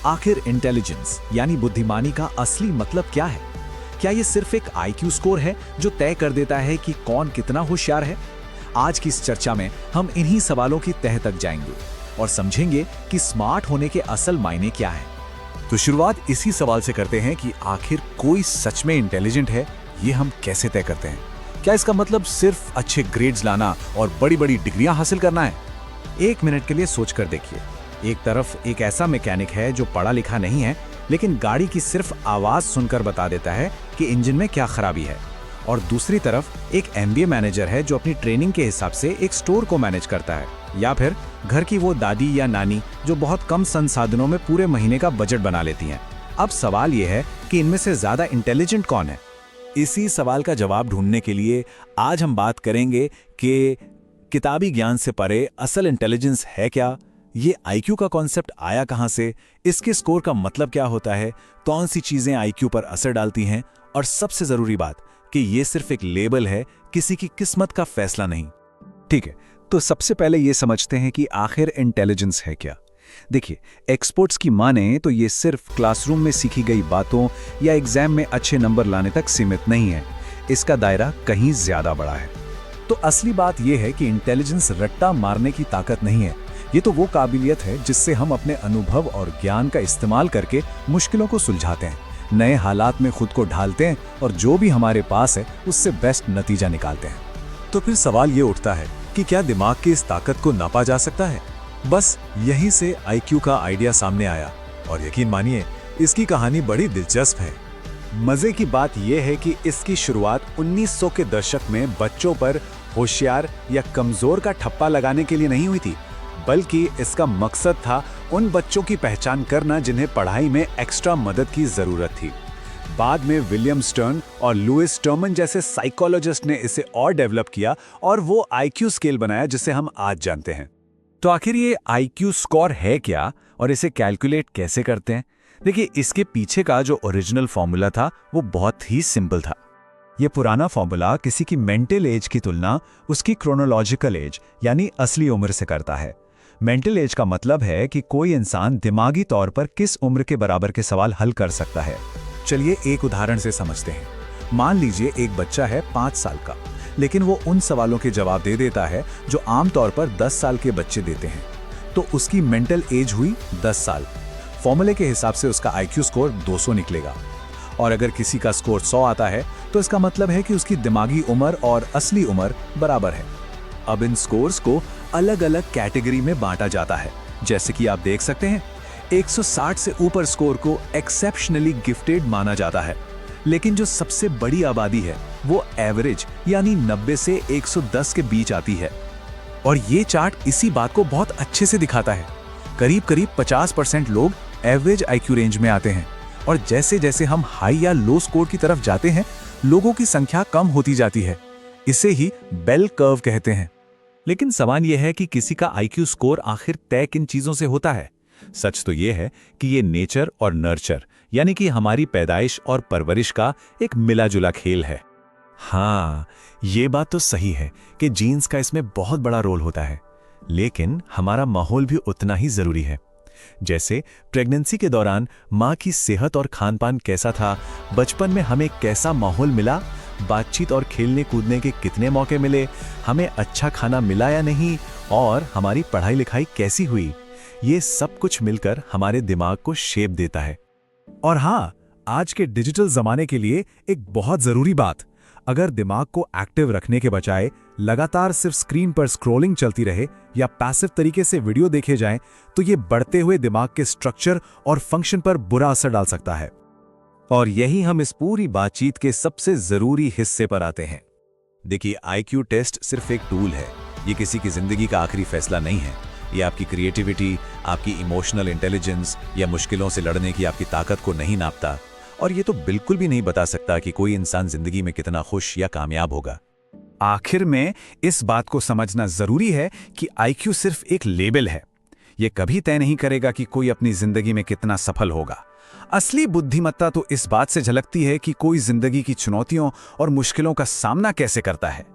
आखिर इंटेलिजेंस यानी बुद्धिमानी का असली मतलब क्या है? क्या ये सिर्फ एक आईक्यू स्कोर है जो तय कर देता है कि कौन कितना होशियार है? आज की इस चर्चा में हम इन्हीं सवालों की तह तक जाएंगे और समझेंगे कि स्मार्ट होने के असल मायने क्या है। तो शुरुआत इसी सवाल से करते हैं कि आखिर कोई सच में इंटेलिजेंट है, ये हम कैसे तय करते हैं? क्या इसका मतलब सिर्फ अच्छे ग्रेड्स लाना और बड़ी-बड़ी डिग्रियां हासिल करना है? एक मिनट के लिए सोचकर देखिए। एक तरफ एक ऐसा मैकेनिक है जो पढ़ा लिखा नहीं है, लेकिन गाड़ी की सिर्फ आवाज सुनकर बता देता है कि इंजन में क्या खराबी है। और दूसरी तरफ एक एमबीए मैनेजर है जो अपनी ट्रेनिंग के हिसाब से एक स्टोर को मैनेज करता है। या फिर घर की वो दादी या नानी जो बहुत कम संसाधनों में पूरे महीने का बजट बना लेती हैं। अब सवाल ये है कि इनमें से ज्यादा इंटेलिजेंट कौन है? इसी सवाल का जवाब ढूंढने के लिए आज हम बात करेंगे कि किताबी ज्ञान से परे असल इंटेलिजेंस है क्या, ये आईक्यू का कॉन्सेप्ट आया कहां से, इसके स्कोर का मतलब क्या होता है, कौन सी चीजें आईक्यू पर असर डालती हैं, और सबसे जरूरी बात कि ये सिर्फ एक लेबल है, किसी की किस्मत का फैसला नहीं। ठीक है, तो सबसे पहले ये समझते हैं कि आखिर इंटेलिजेंस है क्या। देखिए, एक्सपर्ट्स की माने तो ये सिर्फ क्लासरूम में सीखी गई बातों या एग्जाम में अच्छे नंबर लाने तक सीमित नहीं है। इसका दायरा कहीं ज्यादा बड़ा है। तो असली बात यह है कि इंटेलिजेंस रट्टा मारने की ताकत नहीं है। ये तो वो काबिलियत है जिससे हम अपने अनुभव और ज्ञान का इस्तेमाल करके मुश्किलों को सुलझाते हैं, नए हालात में खुद को ढालते हैं और जो भी हमारे पास है उससे बेस्ट नतीजा निकालते हैं। तो फिर सवाल ये उठता है कि क्या दिमाग की इस ताकत को नापा जा सकता है? बस यहीं से आईक्यू का आइडिया सामने आया और यकीन मानिए इसकी कहानी बड़ी दिलचस्प है। मजे की बात यह है कि इसकी शुरुआत 1900 के दशक में बच्चों पर होशियार या कमजोर का ठप्पा लगाने के लिए नहीं हुई थी, बल्कि इसका मकसद था उन बच्चों की पहचान करना जिन्हें पढ़ाई में एक्स्ट्रा मदद की जरूरत थी। बाद में विलियम स्टर्न और लुइस स्टर्मन जैसे साइकोलॉजिस्ट ने इसे और डेवलप किया और वो आईक्यू स्केल बनाया जिसे हम आज जानते हैं। तो आखिर ये आईक्यू स्कोर है क्या और इसे कैलकुलेट कैसे करते हैं? देखिए, इसके पीछे का जो ओरिजिनल फॉर्मूला था वो बहुत ही सिंपल था। ये पुराना फॉर्मूला किसी की मेंटल एज की तुलना उसकी क्रोनोलॉजिकल एज यानी असली उम्र से करता है। मेंटल एज का मतलब है कि कोई इंसान दिमागी तौर पर किस उम्र के बराबर के सवाल हल कर सकता है। चलिए एक उदाहरण से समझते हैं। मान लीजिए एक बच्चा है 5 साल का, लेकिन वो उन सवालों के जवाब दे देता है जो आमतौर पर 10 साल के बच्चे देते हैं। तो उसकी मेंटल एज हुई 10 साल। फॉर्मूले के हिसाब से उसका आईक्यू स्कोर 200 निकलेगा। और अगर किसी का स्कोर 100 आता है तो इसका मतलब है कि उसकी दिमागी उम्र और असली उम्र बराबर है। अब इन स्कोर्स को अलग अलग कैटेगरी में बांटा जाता है। जैसे कि आप देख सकते हैं, 160 से ऊपर स्कोर को एक्सेप्शनली गिफ्टेड माना जाता है, लेकिन जो सबसे बड़ी आबादी है वो एवरेज यानी 90 से 110 के बीच आती है। और ये चार्ट इसी बात को बहुत अच्छे से दिखाता है। करीब करीब 50% लोग एवरेज आईक्यू रेंज में आते हैं, और जैसे जैसे हम हाई या लो स्कोर की तरफ जाते हैं, लोगों की संख्या कम होती जाती है। इसे ही बेल कर्व कहते हैं। लेकिन सवाल यह है कि किसी का आईक्यू स्कोर आखिर तय किन चीजों से होता है? सच तो यह है कि ये नेचर और नर्चर यानी कि हमारी पैदाइश और परवरिश का एक मिला-जुला खेल है। हाँ, ये बात तो सही है कि जीन्स का इसमें बहुत बड़ा रोल होता है, लेकिन हमारा माहौल भी उतना ही जरूरी है। जैसे प्रेगनेंसी के दौरान माँ की सेहत और खानपान कैसा था, बचपन में हमें कैसा माहौल मिला, बातचीत और खेलने कूदने के कितने मौके मिले, हमें अच्छा खाना मिला या नहीं, और हमारी पढ़ाई लिखाई कैसी हुई, ये सब कुछ मिलकर हमारे दिमाग को शेप देता है। और हाँ, आज के डिजिटल जमाने के लिए एक बहुत जरूरी बात, अगर दिमाग को एक्टिव रखने के बजाय लगातार सिर्फ स्क्रीन पर स्क्रॉलिंग चलती रहे या पैसिव तरीके से वीडियो देखे जाएं, तो ये बढ़ते हुए दिमाग के स्ट्रक्चर और फंक्शन पर बुरा असर डाल सकता है। और यही हम इस पूरी बातचीत के सबसे जरूरी हिस्से पर आते हैं। देखिए, आईक्यू टेस्ट सिर्फ एक टूल है, ये किसी की जिंदगी का आखिरी फैसला नहीं है। ये आपकी क्रिएटिविटी, आपकी इमोशनल इंटेलिजेंस या मुश्किलों से लड़ने की आपकी ताकत को नहीं नापता, और ये तो बिल्कुल भी नहीं बता सकता कि कोई इंसान जिंदगी में कितना खुश या कामयाब होगा। आखिर में इस बात को समझना जरूरी है कि आईक्यू सिर्फ एक लेबल है। ये कभी तय नहीं करेगा कि कोई अपनी जिंदगी में कितना सफल होगा। असली बुद्धिमत्ता तो इस बात से झलकती है कि कोई जिंदगी की चुनौतियों और मुश्किलों का सामना कैसे करता है।